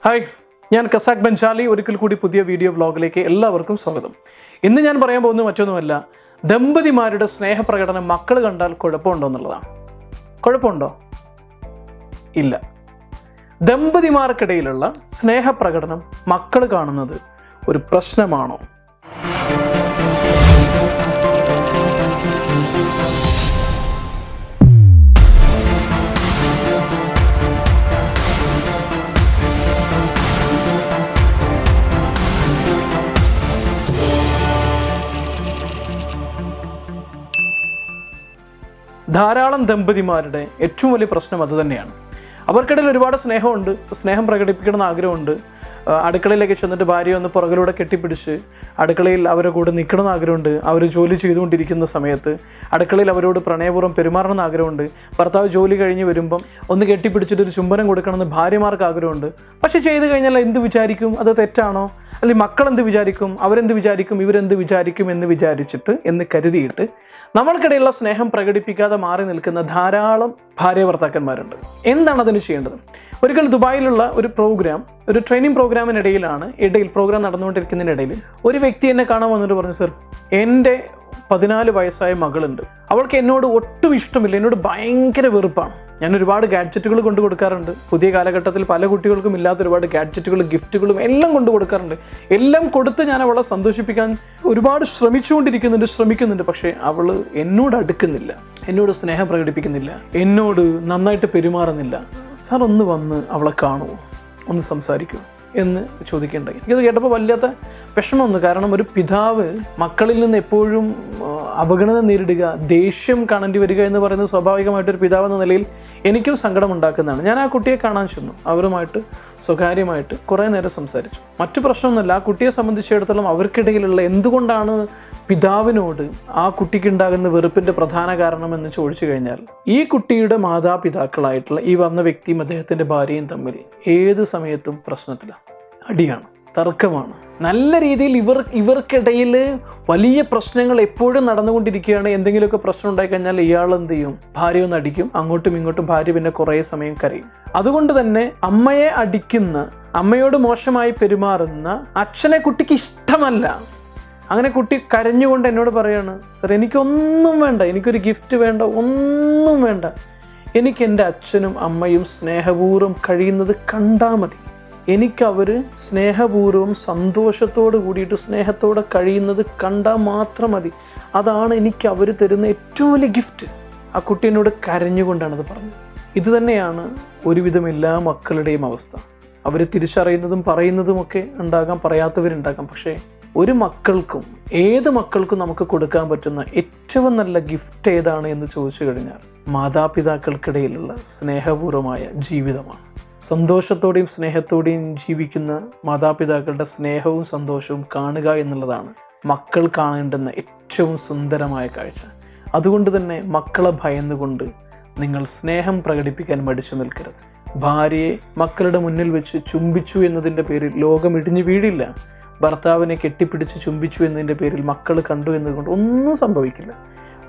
Hi, ഞാൻ കസാക് ബെൻജാലി. ഒരിക്കൽ കൂടി പുതിയ വീഡിയോ വ്ലോഗിലേക്ക് എല്ലാവർക്കും സ്വാഗതം. ഇന്ന് ഞാൻ പറയാൻ പോകുന്നത് മറ്റൊന്നുമല്ല, ദമ്പതിമാരുടെ സ്നേഹപ്രകടനം മക്കൾ കണ്ടാൽ കുഴപ്പമുണ്ടോ എന്നുള്ളതാണ്. കുഴപ്പമുണ്ടോ? ഇല്ല. ദമ്പതിമാർക്കിടയിലുള്ള സ്നേഹപ്രകടനം മക്കൾ കാണുന്നത് ഒരു പ്രശ്നമാണോ? ധാരാളം ദമ്പതിമാരുടെ ഏറ്റവും വലിയ പ്രശ്നം അതുതന്നെയാണ്. അവർക്കിടയിൽ ഒരുപാട് സ്നേഹമുണ്ട്, സ്നേഹം പ്രകടിപ്പിക്കണമെന്ന് ആഗ്രഹമുണ്ട്. അടുക്കളയിലേക്ക് ചെന്നിട്ട് ഭാര്യയെ ഒന്ന് പുറകിലൂടെ കെട്ടിപ്പിടിച്ച് അടുക്കളയിൽ അവരുടെ കൂടെ നിൽക്കണമെന്ന് ആഗ്രഹമുണ്ട്. അവർ ജോലി ചെയ്തുകൊണ്ടിരിക്കുന്ന സമയത്ത് അടുക്കളയിൽ അവരോട് പ്രണയപൂർവ്വം പെരുമാറണമെന്ന് ആഗ്രഹമുണ്ട്. ഭർത്താവ് ജോലി കഴിഞ്ഞ് വരുമ്പം ഒന്ന് കെട്ടിപ്പിടിച്ചിട്ട് ഒരു ചുംബനം കൊടുക്കണമെന്ന് ഭാര്യമാർക്ക് ആഗ്രഹമുണ്ട്. പക്ഷേ ചെയ്ത് കഴിഞ്ഞാൽ എന്ത് വിചാരിക്കും? അത് തെറ്റാണോ? അല്ലെങ്കിൽ മക്കളെന്ത് വിചാരിക്കും? അവരെന്ത് വിചാരിക്കും? ഇവരെന്ത് വിചാരിക്കും എന്ന് വിചാരിച്ചിട്ട് എന്ന് കരുതിയിട്ട് നമ്മൾക്കിടയിലുള്ള സ്നേഹം പ്രകടിപ്പിക്കാതെ മാറി നിൽക്കുന്ന ധാരാളം ഭാര്യ ഭർത്താക്കന്മാരുണ്ട്. എന്താണ് അതിന് ചെയ്യേണ്ടത്? ഒരിക്കൽ ദുബായിലുള്ള ഒരു ട്രെയിനിങ് പ്രോഗ്രാമിനിടയിലാണ് പ്രോഗ്രാം നടന്നുകൊണ്ടിരിക്കുന്നതിനിടയിൽ ഒരു വ്യക്തി എന്നെ കാണാൻ വന്നിട്ട് പറഞ്ഞു, സർ, എൻ്റെ 14 വയസ്സായ മകളുണ്ട്. അവൾക്ക് എന്നോട് ഒട്ടും ഇഷ്ടമില്ല, എന്നോട് ഭയങ്കര വെറുപ്പാണ്. ഞാൻ ഒരുപാട് ഗാഡ്ജറ്റുകൾ കൊണ്ടു കൊടുക്കാറുണ്ട്. പുതിയ കാലഘട്ടത്തിൽ പല കുട്ടികൾക്കും ഇല്ലാത്ത ഒരുപാട് ഗാഡ്ജറ്റുകളും ഗിഫ്റ്റുകളും എല്ലാം കൊണ്ടു കൊടുക്കാറുണ്ട്. എല്ലാം കൊടുത്ത് ഞാൻ അവളെ സന്തോഷിപ്പിക്കാൻ ഒരുപാട് ശ്രമിക്കുന്നുണ്ട്. പക്ഷേ അവൾ എന്നോട് അടുക്കുന്നില്ല, എന്നോട് സ്നേഹം പ്രകടിപ്പിക്കുന്നില്ല, എന്നോട് നന്നായിട്ട് പെരുമാറുന്നില്ല. സാർ, ഒന്ന് വന്ന് അവളെ കാണുമോ, ഒന്ന് സംസാരിക്കുമോ എന്ന് ചോദിക്കേണ്ടായി. ഇത് കേട്ടപ്പോൾ വല്ലാത്ത വിഷമമൊന്നും. കാരണം ഒരു പിതാവ് മക്കളിൽ നിന്ന് എപ്പോഴും അവഗണന നേരിടുക, ദേഷ്യം കാണേണ്ടി വരിക എന്ന് പറയുന്നത് സ്വാഭാവികമായിട്ടൊരു പിതാവ് എന്ന നിലയിൽ എനിക്കും സങ്കടം ഉണ്ടാക്കുന്നതാണ്. ഞാൻ ആ കുട്ടിയെ കാണാൻ ചെന്നു. അവരുമായിട്ട് സ്വകാര്യമായിട്ട് കുറേ നേരം സംസാരിച്ചു. മറ്റു പ്രശ്നമൊന്നുമില്ല. ആ കുട്ടിയെ സംബന്ധിച്ചിടത്തോളം അവർക്കിടയിലുള്ള എന്തുകൊണ്ടാണ് പിതാവിനോട് ആ കുട്ടിക്കുണ്ടാകുന്ന വെറുപ്പിൻ്റെ പ്രധാന കാരണം എന്ന് ചോദിച്ചു കഴിഞ്ഞാൽ, ഈ കുട്ടിയുടെ മാതാപിതാക്കളായിട്ടുള്ള ഈ വന്ന വ്യക്തിയും അദ്ദേഹത്തിൻ്റെ ഭാര്യയും തമ്മിൽ ഏത് സമയത്തും പ്രശ്നത്തിലാണ്, അടിയാണ്, തർക്കമാണ്. നല്ല രീതിയിൽ ഇവർക്കിടയിൽ വലിയ പ്രശ്നങ്ങൾ എപ്പോഴും നടന്നുകൊണ്ടിരിക്കുകയാണ്. എന്തെങ്കിലുമൊക്കെ പ്രശ്നം ഉണ്ടായിക്കഴിഞ്ഞാൽ ഇയാൾ എന്ത് ചെയ്യും? ഭാര്യ ഒന്ന് അടിക്കും, അങ്ങോട്ടും ഇങ്ങോട്ടും. ഭാര്യ പിന്നെ കുറേ സമയം കരയും. അതുകൊണ്ട് തന്നെ അമ്മയെ അടിക്കുന്ന, അമ്മയോട് മോശമായി പെരുമാറുന്ന അച്ഛനെ കുട്ടിക്ക് ഇഷ്ടമല്ല. അങ്ങനെ കുട്ടി കരഞ്ഞുകൊണ്ട് എന്നോട് പറയാണ്, സർ, എനിക്കൊന്നും വേണ്ട, എനിക്കൊരു ഗിഫ്റ്റ് വേണ്ട, ഒന്നും വേണ്ട, എനിക്ക് എൻ്റെ അച്ഛനും അമ്മയും സ്നേഹപൂർവ്വം കഴിയുന്നത് കണ്ടാൽ മതി. എനിക്കവർ സ്നേഹപൂർവ്വം സന്തോഷത്തോട് കൂടിയിട്ട് സ്നേഹത്തോടെ കഴിയുന്നത് കണ്ടാൽ മാത്രം മതി. അതാണ് എനിക്ക് അവർ തരുന്ന ഏറ്റവും വലിയ ഗിഫ്റ്റ്. ആ കുട്ടി എന്നോട് കരഞ്ഞുകൊണ്ടാണത് പറഞ്ഞത്. ഇത് തന്നെയാണ് ഒരുവിധം എല്ലാ മക്കളുടെയും അവസ്ഥ. അവർ തിരിച്ചറിയുന്നതും പറയുന്നതുമൊക്കെ ഉണ്ടാകാം, പറയാത്തവരുണ്ടാകാം. പക്ഷേ ഏത് മക്കൾക്കും നമുക്ക് കൊടുക്കാൻ പറ്റുന്ന ഏറ്റവും നല്ല ഗിഫ്റ്റ് ഏതാണ് എന്ന് ചോദിച്ചു കഴിഞ്ഞാൽ മാതാപിതാക്കൾക്കിടയിലുള്ള സ്നേഹപൂർവമായ ജീവിതമാണ്. സന്തോഷത്തോടെയും സ്നേഹത്തോടെയും ജീവിക്കുന്ന മാതാപിതാക്കളുടെ സ്നേഹവും സന്തോഷവും കാണുക എന്നുള്ളതാണ് മക്കൾ കാണേണ്ടുന്ന ഏറ്റവും സുന്ദരമായ കാഴ്ച. അതുകൊണ്ട് തന്നെ മക്കളെ ഭയന്നുകൊണ്ട് നിങ്ങൾ സ്നേഹം പ്രകടിപ്പിക്കാൻ മടിച്ചു നിൽക്കരുത്. ഭാര്യയെ മക്കളുടെ മുന്നിൽ വെച്ച് ചുംബിച്ചു എന്നതിൻ്റെ പേരിൽ ലോകം ഇടിഞ്ഞു വീഴില്ല. ഭർത്താവിനെ കെട്ടിപ്പിടിച്ച് ചുംബിച്ചു എന്നതിൻ്റെ പേരിൽ മക്കൾ കണ്ടു എന്നതുകൊണ്ട് ഒന്നും സംഭവിക്കില്ല.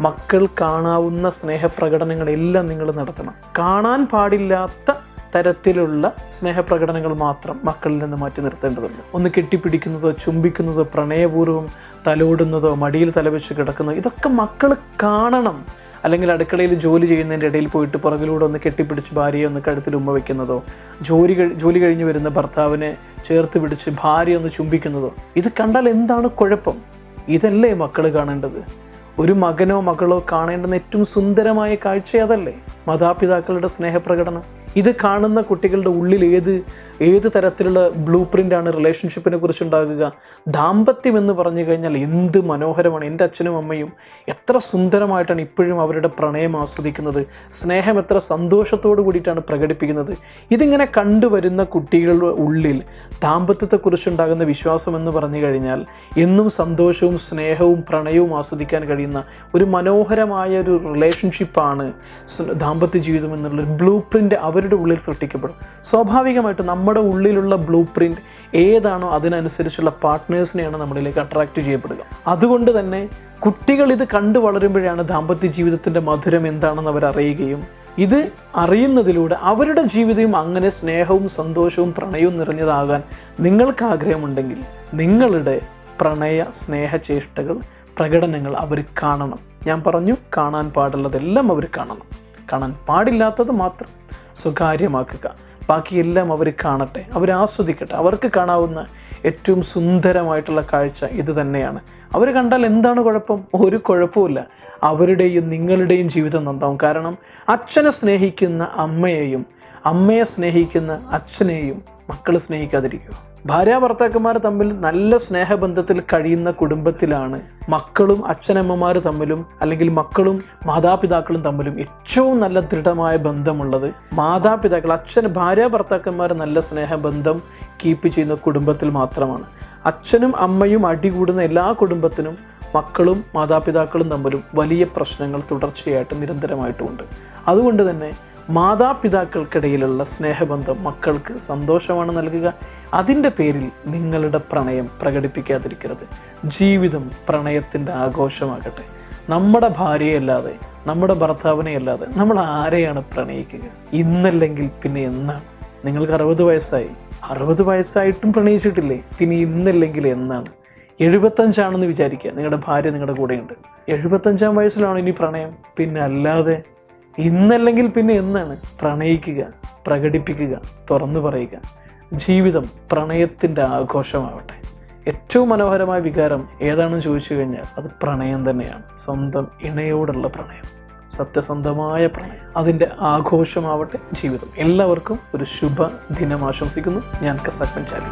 മക്കൾ കാണാവുന്ന സ്നേഹപ്രകടനങ്ങളെല്ലാം നിങ്ങൾ നടത്തണം. കാണാൻ പാടില്ലാത്ത തരത്തിലുള്ള സ്നേഹപ്രകടനങ്ങൾ മാത്രം മക്കളിൽ നിന്ന് മാറ്റി നിർത്തേണ്ടതുണ്ട്. ഒന്ന് കെട്ടിപ്പിടിക്കുന്നതോ ചുംബിക്കുന്നതോ പ്രണയപൂർവ്വം തലോടുന്നതോ മടിയിൽ തലവെച്ച് കിടക്കുന്നതോ ഇതൊക്കെ മക്കൾ കാണണം. അല്ലെങ്കിൽ അടുക്കളയിൽ ജോലി ചെയ്യുന്നതിൻ്റെ ഇടയിൽ പോയിട്ട് പുറകിലൂടെ ഒന്ന് കെട്ടിപ്പിടിച്ച് ഭാര്യയെ ഒന്ന് കഴുത്തിൽ ഉമ്മ വയ്ക്കുന്നതോ, ജോലി കഴിഞ്ഞ് വരുന്ന ഭർത്താവിനെ ചേർത്ത് പിടിച്ച് ഭാര്യ ഒന്ന് ചുംബിക്കുന്നതോ, ഇത് കണ്ടാൽ എന്താണ് കുഴപ്പം? ഇതല്ലേ മക്കൾ കാണേണ്ടത്? ഒരു മകനോ മകളോ കാണേണ്ടുന്ന ഏറ്റവും സുന്ദരമായ കാഴ്ച അതല്ലേ? മാതാപിതാക്കളുടെ സ്നേഹപ്രകടനം. ഇത് കാണുന്ന കുട്ടികളുടെ ഉള്ളിൽ ഏത് തരത്തിലുള്ള ബ്ലൂ പ്രിൻ്റാണ് റിലേഷൻഷിപ്പിനെ കുറിച്ചുണ്ടാകുക? ദാമ്പത്യം എന്ന് പറഞ്ഞു കഴിഞ്ഞാൽ എന്ത് മനോഹരമാണ്. എൻ്റെ അച്ഛനും അമ്മയും എത്ര സുന്ദരമായിട്ടാണ് ഇപ്പോഴും അവരുടെ പ്രണയം ആസ്വദിക്കുന്നത്, സ്നേഹം എത്ര സന്തോഷത്തോടു കൂടിയിട്ടാണ് പ്രകടിപ്പിക്കുന്നത്. ഇതിങ്ങനെ കണ്ടുവരുന്ന കുട്ടികളുടെ ഉള്ളിൽ ദാമ്പത്യത്തെക്കുറിച്ചുണ്ടാകുന്ന വിശ്വാസം എന്ന് പറഞ്ഞു കഴിഞ്ഞാൽ എന്നും സന്തോഷവും സ്നേഹവും പ്രണയവും ആസ്വദിക്കാൻ കഴിയുന്ന ഒരു മനോഹരമായ ഒരു റിലേഷൻഷിപ്പാണ് ദാമ്പത്യ ജീവിതം എന്നുള്ളൊരു ബ്ലൂ പ്രിൻ്റ് അവരുടെ ഉള്ളിൽ സൃഷ്ടിക്കപ്പെടും. സ്വാഭാവികമായിട്ട് നമ്മുടെ ഉള്ളിലുള്ള ബ്ലൂ പ്രിൻ്റ് ഏതാണോ അതിനനുസരിച്ചുള്ള പാർട്ട്നേഴ്സിനെയാണ് നമ്മളിലേക്ക് അട്രാക്റ്റ് ചെയ്യപ്പെടുക. അതുകൊണ്ട് തന്നെ കുട്ടികൾ ഇത് കണ്ടു വളരുമ്പോഴാണ് ദാമ്പത്യ ജീവിതത്തിൻ്റെ മധുരം എന്താണെന്ന് അവർ അറിയുകയും ഇത് അറിയുന്നതിലൂടെ അവരുടെ ജീവിതവും അങ്ങനെ സ്നേഹവും സന്തോഷവും പ്രണയവും നിറഞ്ഞതാകാൻ നിങ്ങൾക്ക് ആഗ്രഹമുണ്ടെങ്കിൽ നിങ്ങളുടെ പ്രണയ സ്നേഹചേഷ്ടകൾ പ്രകടനങ്ങൾ അവർ കാണണം. ഞാൻ പറഞ്ഞു, കാണാൻ പാടുള്ളതെല്ലാം അവർ കാണണം. കാണാൻ പാടില്ലാത്തത് മാത്രം സ്വകാര്യമാക്കുക. ബാക്കിയെല്ലാം അവർ കാണട്ടെ, അവർ ആസ്വദിക്കട്ടെ. അവർക്ക് കാണാവുന്ന ഏറ്റവും സുന്ദരമായിട്ടുള്ള കാഴ്ച ഇത് തന്നെയാണ്. അവർ കണ്ടാൽ എന്താണ് കുഴപ്പം? ഒരു കുഴപ്പമില്ല. അവരുടെയും നിങ്ങളുടെയും ജീവിതം നന്നാവും. കാരണം അച്ഛനെ സ്നേഹിക്കുന്ന അമ്മയെയും അമ്മയെ സ്നേഹിക്കുന്ന അച്ഛനെയും മക്കൾ സ്നേഹിക്കാതിരിക്കുക. ഭാര്യാഭർത്താക്കന്മാർ തമ്മിൽ നല്ല സ്നേഹബന്ധത്തിൽ കഴിയുന്ന കുടുംബത്തിലാണ് മക്കളും അച്ഛനമ്മമാർ തമ്മിലും അല്ലെങ്കിൽ മക്കളും മാതാപിതാക്കളും തമ്മിലും ഏറ്റവും നല്ല ദൃഢമായ ബന്ധമുള്ളത്. മാതാപിതാക്കൾ ഭാര്യാഭർത്താക്കന്മാർ നല്ല സ്നേഹബന്ധം കീപ്പ് ചെയ്യുന്ന കുടുംബത്തിൽ മാത്രമാണ്. അച്ഛനും അമ്മയും അടികൂടുന്ന എല്ലാ കുടുംബത്തിനും മക്കളും മാതാപിതാക്കളും തമ്മിലും വലിയ പ്രശ്നങ്ങൾ തുടർച്ചയായിട്ട് നിരന്തരമായിട്ടുമുണ്ട്. അതുകൊണ്ട് തന്നെ മാതാപിതാക്കൾക്കിടയിലുള്ള സ്നേഹബന്ധം മക്കൾക്ക് സന്തോഷമാണ് നൽകുക. അതിൻ്റെ പേരിൽ നിങ്ങളുടെ പ്രണയം പ്രകടിപ്പിക്കാതിരിക്കരുത്. ജീവിതം പ്രണയത്തിൻ്റെ ആഘോഷമാകട്ടെ. നമ്മുടെ ഭാര്യയല്ലാതെ, നമ്മുടെ ഭർത്താവിനെ അല്ലാതെ നമ്മൾ ആരെയാണ് പ്രണയിക്കുക? ഇന്നല്ലെങ്കിൽ പിന്നെ എന്നാണ്? നിങ്ങൾക്ക് 60 വയസ്സായി, 60 വയസ്സായിട്ടും പ്രണയിച്ചിട്ടില്ലേ? പിന്നെ ഇന്നല്ലെങ്കിൽ എന്നാണ്? 75 വിചാരിക്കുക, നിങ്ങളുടെ ഭാര്യ നിങ്ങളുടെ കൂടെയുണ്ട്. 75 വയസ്സിലാണോ ഇനി പ്രണയം? പിന്നെ അല്ലാതെ ഇന്നല്ലെങ്കിൽ പിന്നെ എന്നാണ്? പ്രണയിക്കുക, പ്രകടിപ്പിക്കുക, തുറന്നു പറയുക. ജീവിതം പ്രണയത്തിൻ്റെ ആഘോഷമാവട്ടെ. ഏറ്റവും മനോഹരമായ വികാരം ഏതാണെന്ന് ചോദിച്ചു കഴിഞ്ഞാൽ അത് പ്രണയം തന്നെയാണ്. സ്വന്തം ഇണയോടുള്ള പ്രണയം, സത്യസന്ധമായ പ്രണയം. അതിൻ്റെ ആഘോഷമാവട്ടെ ജീവിതം. എല്ലാവർക്കും ഒരു ശുഭ ദിനം ആശംസിക്കുന്നു. ഞാൻ കസാക് ബെഞ്ചാലി.